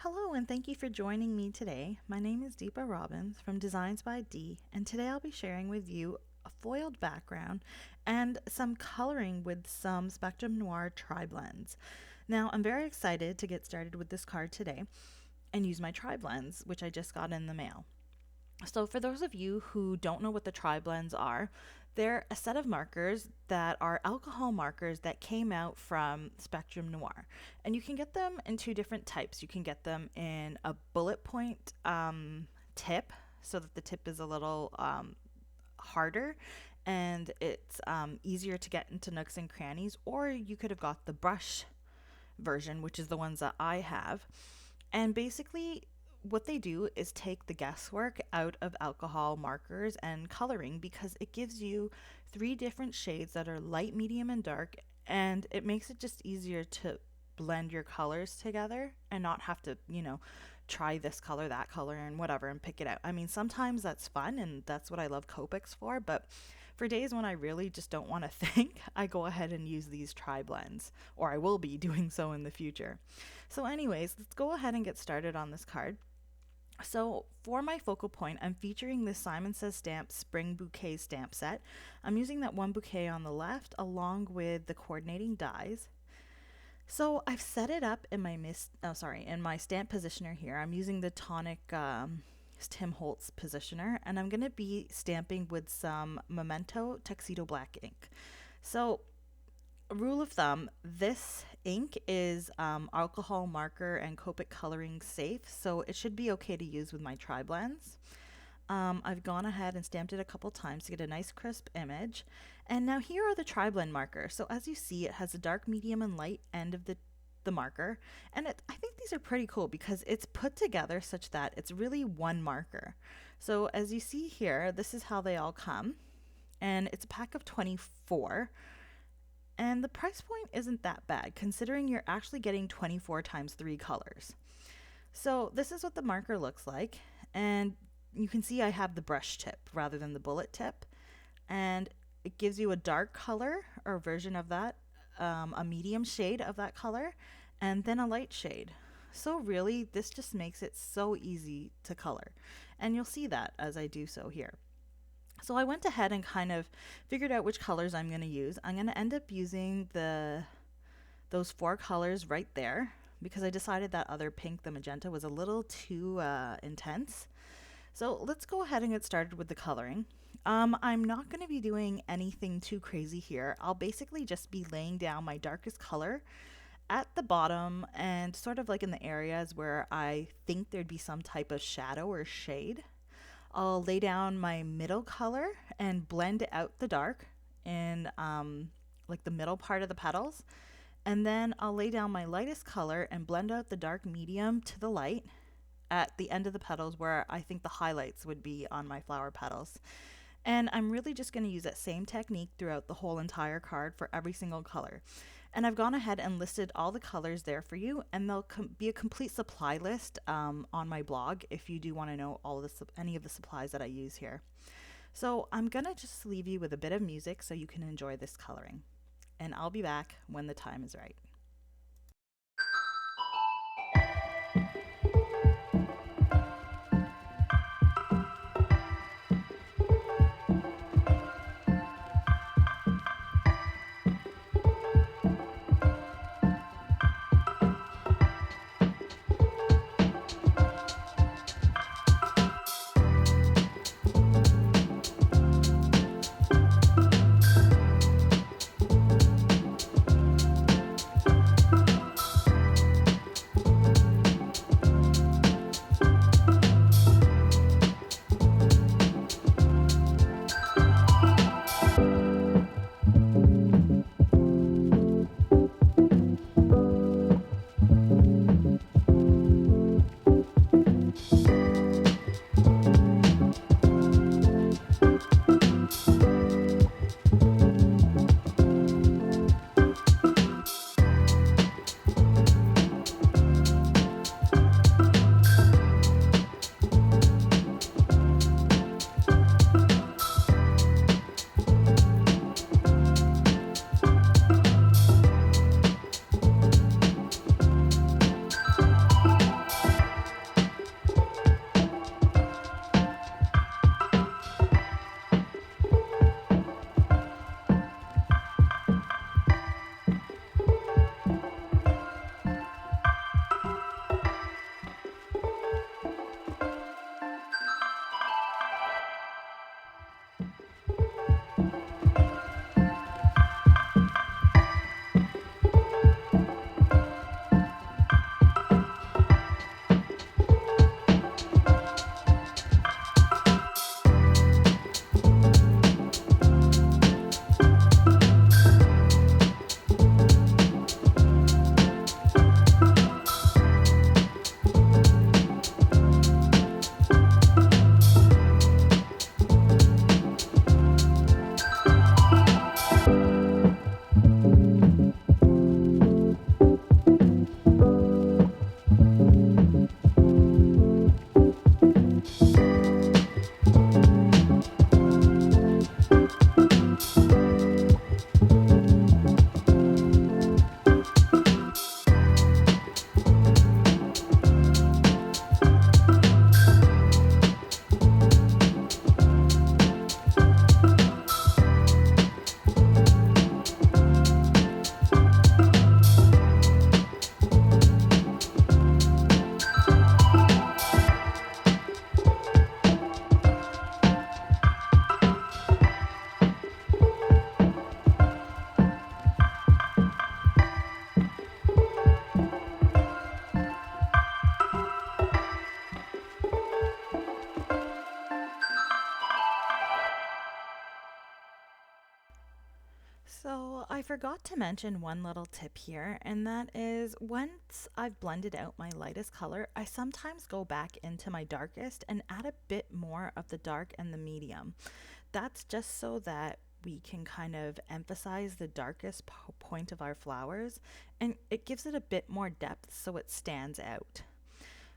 Hello and thank you for joining me today. My name is Deepa Robbins from DeeZinesByD, and today I'll be sharing with you a foiled background and some coloring with some Spectrum Noir Triblends. Now I'm very excited to get started with this card today and use my Triblends, which I just got in the mail. So for those of you who don't know what the Triblends are, they're a set of markers that are alcohol markers that came out from Spectrum Noir. And you can get them in two different types. You can get them in a bullet point tip, so that the tip is a little harder and it's easier to get into nooks and crannies, or you could have got the brush version, which is the ones that I have. And basically, what they do is take the guesswork out of alcohol markers and coloring, because it gives you three different shades that are light, medium, and dark, and it makes it just easier to blend your colors together and not have to, try this color, that color, and whatever and pick it out. I mean, sometimes that's fun and that's what I love Copics for, but for days when I really just don't want to think, I go ahead and use these Triblends, or I will be doing so in the future. So anyways, let's go ahead and get started on this card. So for my focal point, I'm featuring this Simon Says Stamp Spring Bouquet stamp set. I'm using that one bouquet on the left along with the coordinating dies. So I've set it up in my in my stamp positioner here. I'm using the Tonic Tim Holtz positioner, and I'm going to be stamping with some Memento Tuxedo Black ink. So a rule of thumb, this ink is alcohol marker and Copic coloring safe, so it should be okay to use with my Triblends. I've gone ahead and stamped it a couple times to get a nice crisp image. And now here are the Triblend markers. So as you see, it has a dark, medium, and light end of the marker. And I think these are pretty cool because it's put together such that it's really one marker. So as you see here, this is how they all come. And it's a pack of 24. And the price point isn't that bad, considering you're actually getting 24 times 3 colors. So this is what the marker looks like. And you can see I have the brush tip rather than the bullet tip. And it gives you a dark color or version of that, a medium shade of that color, and then a light shade. So really, this just makes it so easy to color. And you'll see that as I do so here. So I went ahead and kind of figured out which colors I'm going to use. I'm going to end up using those 4 colors right there because I decided that other pink, the magenta, was a little too intense. So let's go ahead and get started with the coloring. I'm not going to be doing anything too crazy here. I'll basically just be laying down my darkest color at the bottom and sort of like in the areas where I think there'd be some type of shadow or shade. I'll lay down my middle color and blend out the dark in like the middle part of the petals. And then I'll lay down my lightest color and blend out the dark medium to the light at the end of the petals where I think the highlights would be on my flower petals. And I'm really just going to use that same technique throughout the whole entire card for every single color. And I've gone ahead and listed all the colors there for you, and there'll be a complete supply list on my blog if you do want to know any of the supplies that I use here. So I'm going to just leave you with a bit of music so you can enjoy this coloring. And I'll be back when the time is right. forgot to mention one little tip here, and that is once I've blended out my lightest color, I sometimes go back into my darkest and add a bit more of the dark and the medium. That's just so that we can kind of emphasize the darkest point of our flowers, and it gives it a bit more depth so it stands out.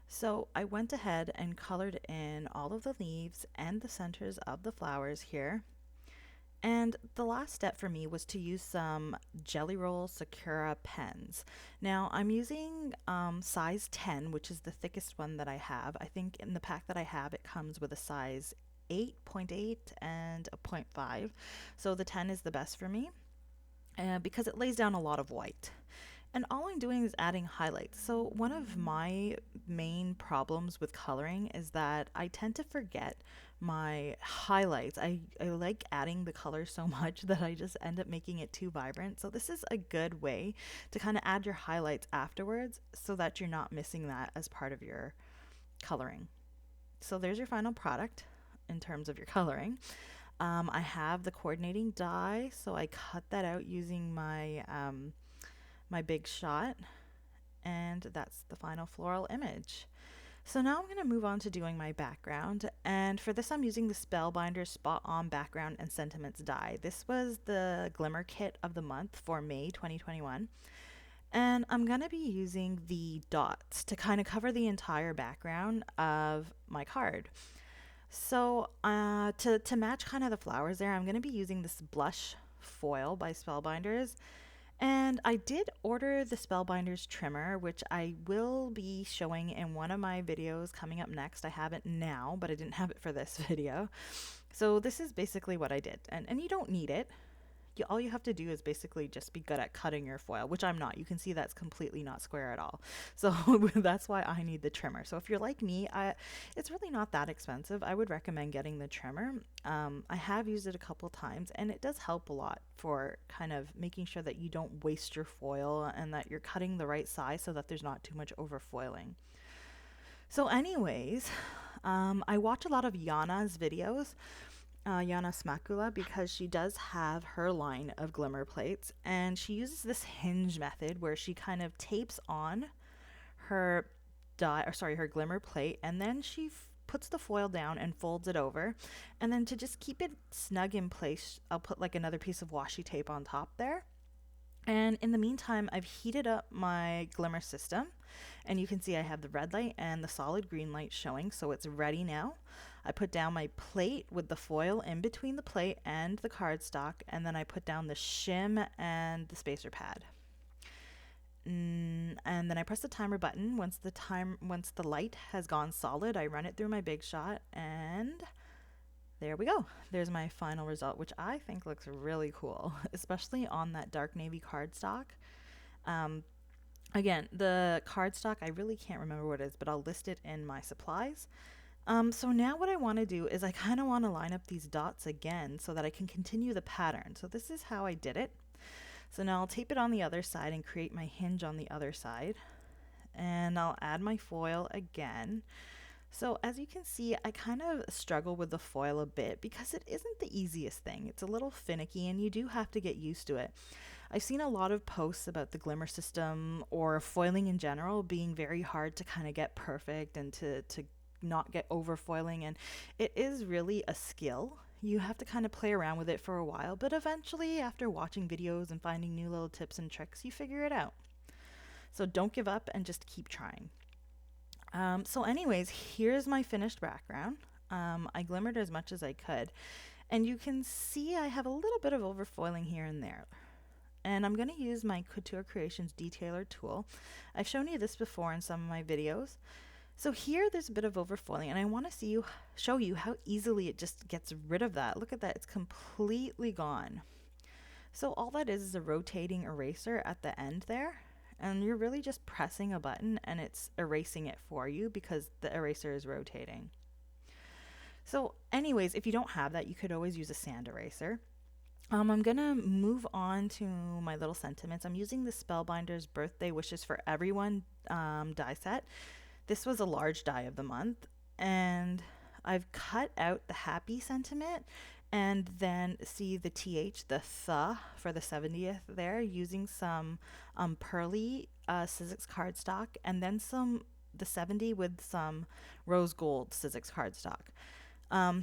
So I went ahead and colored in all of the leaves and the centers of the flowers here. And the last step for me was to use some Jelly Roll Sakura pens. Now I'm using size 10, which is the thickest one that I have. I think in the pack that I have, it comes with a size 8.8 and a 0.5. So the 10 is the best for me because it lays down a lot of white. And all I'm doing is adding highlights. So one of my main problems with coloring is that I tend to forget my highlights. I like adding the color so much that I just end up making it too vibrant. So this is a good way to kind of add your highlights afterwards so that you're not missing that as part of your coloring. So there's your final product in terms of your coloring. I have the coordinating die, so I cut that out using my my big shot, and that's the final floral image. So now I'm going to move on to doing my background, and for this I'm using the Spellbinders Spot On Background and Sentiments die. This was the Glimmer kit of the month for May 2021, and I'm going to be using the dots to kind of cover the entire background of my card. So to match kind of the flowers there, I'm going to be using this blush foil by Spellbinders. And I did order the Spellbinders trimmer, which I will be showing in one of my videos coming up next. I have it now, but I didn't have it for this video. So this is basically what I did. And you don't need it. All you have to do is basically just be good at cutting your foil, which I'm not. You can see that's completely not square at all. So that's why I need the trimmer. So if you're like me, it's really not that expensive. I would recommend getting the trimmer. I have used it a couple times, and it does help a lot for kind of making sure that you don't waste your foil and that you're cutting the right size so that there's not too much overfoiling. So anyways, I watch a lot of Yana's videos. Yana Smakula, because she does have her line of glimmer plates, and she uses this hinge method where she kind of tapes on her her glimmer plate, and then she puts the foil down and folds it over, and then to just keep it snug in place, I'll put like another piece of washi tape on top there. And in the meantime, I've heated up my glimmer system, and you can see I have the red light and the solid green light showing, so it's ready now. I put down my plate with the foil in between the plate and the cardstock, and then I put down the shim and the spacer pad. And then I press the timer button. Once the light has gone solid, I run it through my big shot, and there we go. There's my final result, which I think looks really cool, especially on that dark navy cardstock. Again, the cardstock, I really can't remember what it is, but I'll list it in my supplies. So now what I want to do is I kind of want to line up these dots again so that I can continue the pattern. So this is how I did it. So now I'll tape it on the other side and create my hinge on the other side. And I'll add my foil again. So as you can see, I kind of struggle with the foil a bit because it isn't the easiest thing. It's a little finicky and you do have to get used to it. I've seen a lot of posts about the glimmer system or foiling in general being very hard to kind of get perfect and to not get over foiling, and it is really a skill. You have to kind of play around with it for a while, but eventually after watching videos and finding new little tips and tricks, you figure it out. So don't give up and just keep trying. So anyways, here's my finished background. I glimmered as much as I could, and you can see I have a little bit of overfoiling here and there. And I'm going to use my Couture Creations Detailer tool. I've shown you this before in some of my videos. So here there's a bit of overfoiling, and I want to show you how easily it just gets rid of that. Look at that, it's completely gone. So all that is a rotating eraser at the end there, and you're really just pressing a button and it's erasing it for you because the eraser is rotating. So anyways, if you don't have that, you could always use a sand eraser. I'm gonna move on to my little sentiments. I'm using the Spellbinders Birthday Wishes for Everyone die set. This was a large die of the month, and I've cut out the happy sentiment and then see the TH, the for the 70th there, using some pearly Sizzix cardstock, and then the 70 with some rose gold Sizzix cardstock.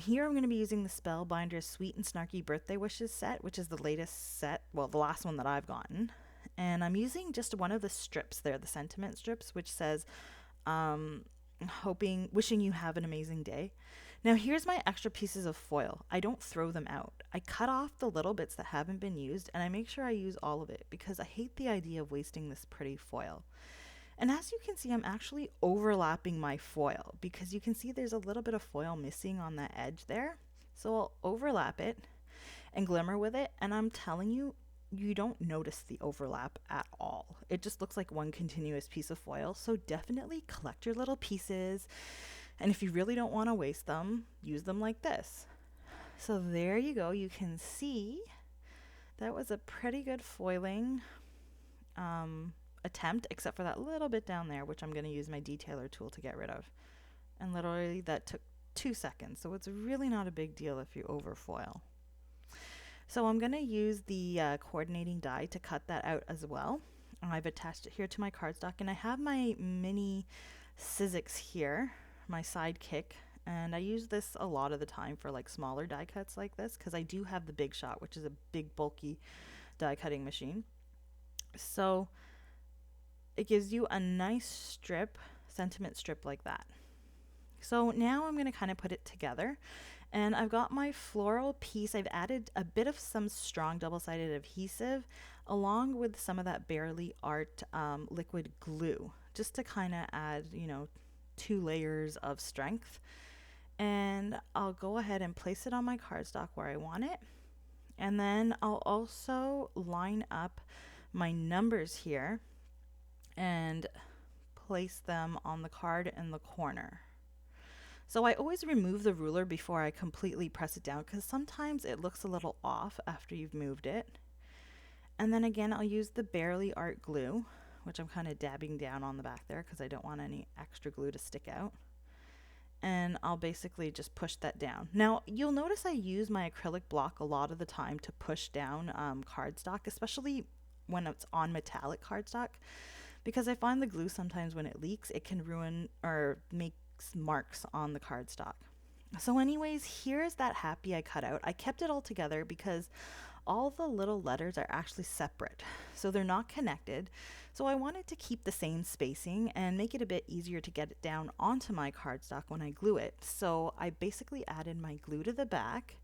Here I'm going to be using the Spellbinders Sweet and Snarky Birthday Wishes set, which is the latest set, well, the last one that I've gotten. And I'm using just one of the strips there, the sentiment strips, which says, wishing you have an amazing day. Now here's my extra pieces of foil. I don't throw them out. I cut off the little bits that haven't been used, and I make sure I use all of it because I hate the idea of wasting this pretty foil. And as you can see, I'm actually overlapping my foil because you can see there's a little bit of foil missing on that edge there. So I'll overlap it and glimmer with it, and I'm telling you, you don't notice the overlap at all. It just looks like one continuous piece of foil. So definitely collect your little pieces, and if you really don't want to waste them, use them like this. So there you go. You can see that was a pretty good foiling attempt, except for that little bit down there, which I'm going to use my detailer tool to get rid of. And literally that took 2 seconds. So it's really not a big deal if you overfoil. So I'm going to use the coordinating die to cut that out as well. I've attached it here to my cardstock, and I have my mini Sizzix here, my sidekick, and I use this a lot of the time for like smaller die cuts like this because I do have the Big Shot, which is a big bulky die cutting machine. So it gives you a nice strip, sentiment strip like that. So now I'm going to kind of put it together. And I've got my floral piece. I've added a bit of some strong double-sided adhesive along with some of that Barely Art liquid glue, just to kind of add, 2 layers of strength. And I'll go ahead and place it on my cardstock where I want it. And then I'll also line up my numbers here and place them on the card in the corner. So I always remove the ruler before I completely press it down because sometimes it looks a little off after you've moved it. And then again, I'll use the Barely Art glue, which I'm kind of dabbing down on the back there because I don't want any extra glue to stick out. And I'll basically just push that down. Now, you'll notice I use my acrylic block a lot of the time to push down cardstock, especially when it's on metallic cardstock, because I find the glue sometimes when it leaks, it can ruin or make marks on the cardstock. So anyways, here's that happy I cut out. I kept it all together because all the little letters are actually separate, so they're not connected. So I wanted to keep the same spacing and make it a bit easier to get it down onto my cardstock when I glue it. So I basically added my glue to the back.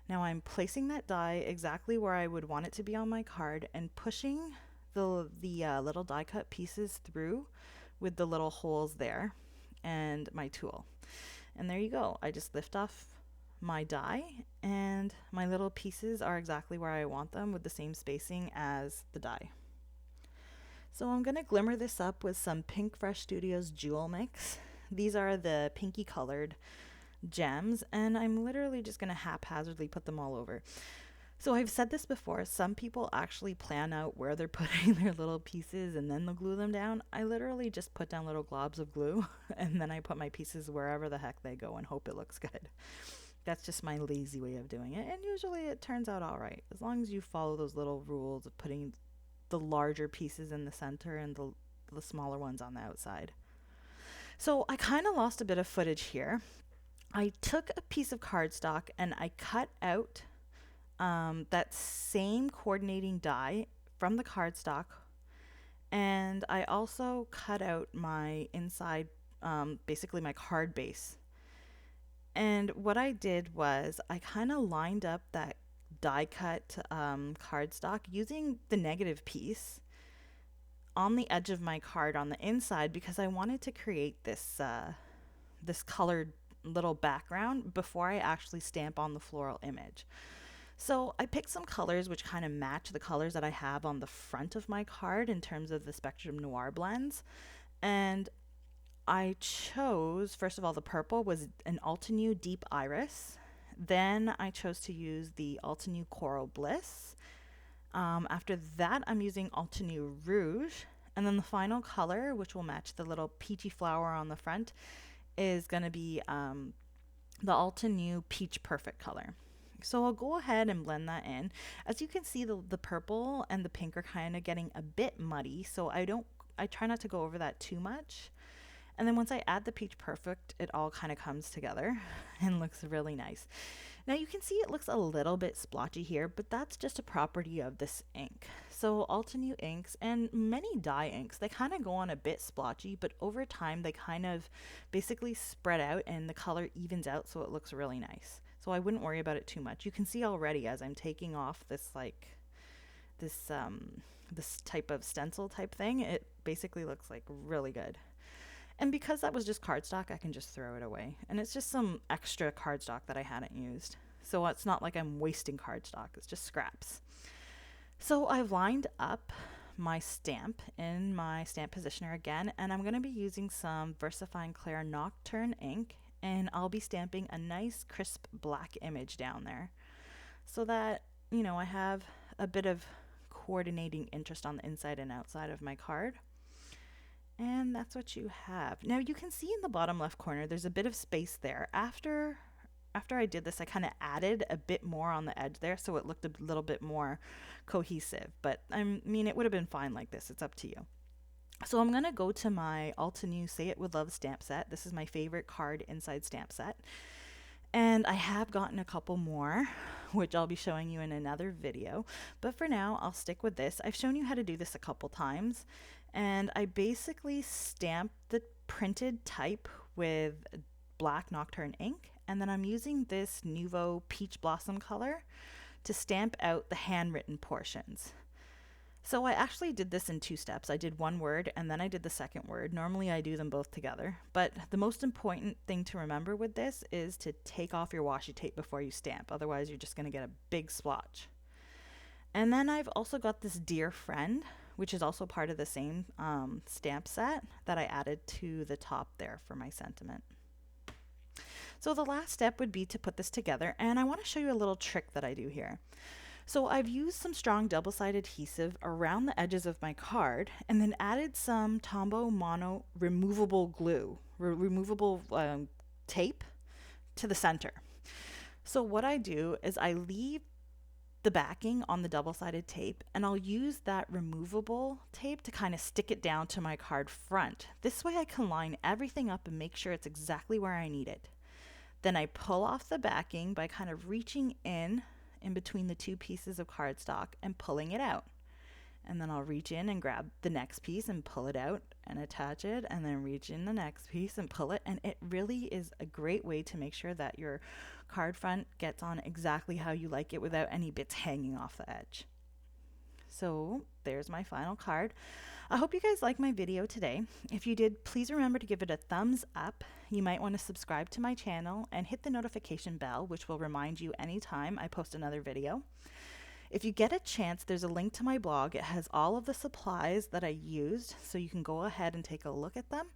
Now I'm placing that die exactly where I would want it to be on my card and pushing the little die cut pieces through with the little holes there and my tool. And there you go. I just lift off my die and my little pieces are exactly where I want them with the same spacing as the die. So I'm going to glimmer this up with some Pink Fresh Studios Jewel Mix. These are the pinky colored gems, and I'm literally just going to haphazardly put them all over. So I've said this before, some people actually plan out where they're putting their little pieces and then they'll glue them down. I literally just put down little globs of glue and then I put my pieces wherever the heck they go and hope it looks good. That's just my lazy way of doing it, and usually it turns out all right, as long as you follow those little rules of putting the larger pieces in the center and the smaller ones on the outside. So I kind of lost a bit of footage here. I took a piece of cardstock and I cut out that same coordinating die from the cardstock, and I also cut out my inside, basically my card base. And what I did was I kind of lined up that die cut cardstock using the negative piece on the edge of my card on the inside because I wanted to create this this colored little background before I actually stamp on the floral image. So I picked some colors which kind of match the colors that I have on the front of my card in terms of the Spectrum Noir blends. And I chose, first of all, the purple was an Altenew Deep Iris. Then I chose to use the Altenew Coral Bliss. After that, I'm using Altenew Rouge. And then the final color, which will match the little peachy flower on the front, is going to be the Altenew Peach Perfect color. So I'll go ahead and blend that in. As you can see, the purple and the pink are kind of getting a bit muddy, so I try not to go over that too much. And then once I add the Peach Perfect, it all kind of comes together and looks really nice. Now you can see it looks a little bit splotchy here, but that's just a property of this ink. So Altenew inks and many dye inks, they kind of go on a bit splotchy, but over time they kind of basically spread out and the color evens out, so it looks really nice. So I wouldn't worry about it too much. You can see already as I'm taking off this type of stencil type thing, it basically looks like really good. And because that was just cardstock, I can just throw it away. And it's just some extra cardstock that I hadn't used. So it's not like I'm wasting cardstock, it's just scraps. So I've lined up my stamp in my stamp positioner again, and I'm going to be using some VersaFine Clair Nocturne ink, and I'll be stamping a nice crisp black image down there so that, you know, I have a bit of coordinating interest on the inside and outside of my card. And that's what you have. Now you can see in the bottom left corner, there's a bit of space there. After I did this, I kind of added a bit more on the edge there, so it looked a little bit more cohesive. But I mean, it would have been fine like this. It's up to you. So I'm going to go to my Altenew Say It With Love stamp set. This is my favorite card inside stamp set. And I have gotten a couple more, which I'll be showing you in another video. But for now, I'll stick with this. I've shown you how to do this a couple times. And I basically stamped the printed type with black Nocturne ink. And then I'm using this Nuvo Peach Blossom color to stamp out the handwritten portions. So I actually did this in 2 steps. I did one word and then I did the second word. Normally I do them both together. But the most important thing to remember with this is to take off your washi tape before you stamp. Otherwise you're just going to get a big splotch. And then I've also got this Dear Friend, which is also part of the same stamp set that I added to the top there for my sentiment. So the last step would be to put this together, and I want to show you a little trick that I do here. So I've used some strong double-sided adhesive around the edges of my card and then added some Tombow Mono removable glue, removable tape to the center. So what I do is I leave the backing on the double-sided tape and I'll use that removable tape to kind of stick it down to my card front. This way I can line everything up and make sure it's exactly where I need it. Then I pull off the backing by kind of reaching in between the 2 pieces of cardstock and pulling it out. And then I'll reach in and grab the next piece and pull it out and attach it, and then reach in the next piece and pull it. And it really is a great way to make sure that your card front gets on exactly how you like it without any bits hanging off the edge. So there's my final card. I hope you guys liked my video today. If you did, please remember to give it a thumbs up. You might want to subscribe to my channel and hit the notification bell, which will remind you anytime I post another video. If you get a chance, there's a link to my blog. It has all of the supplies that I used, so you can go ahead and take a look at them.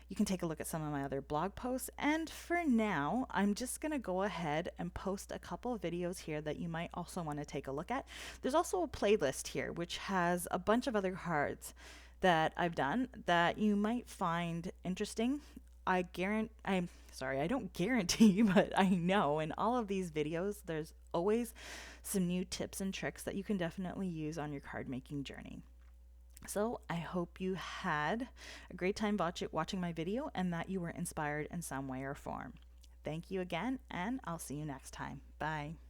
You can take a look at some of my other blog posts. And for now, I'm just going to go ahead and post a couple of videos here that you might also want to take a look at. There's also a playlist here, which has a bunch of other cards that I've done that you might find interesting. I don't guarantee, but I know in all of these videos, there's always some new tips and tricks that you can definitely use on your card making journey. So I hope you had a great time watching my video and that you were inspired in some way or form. Thank you again, and I'll see you next time. Bye.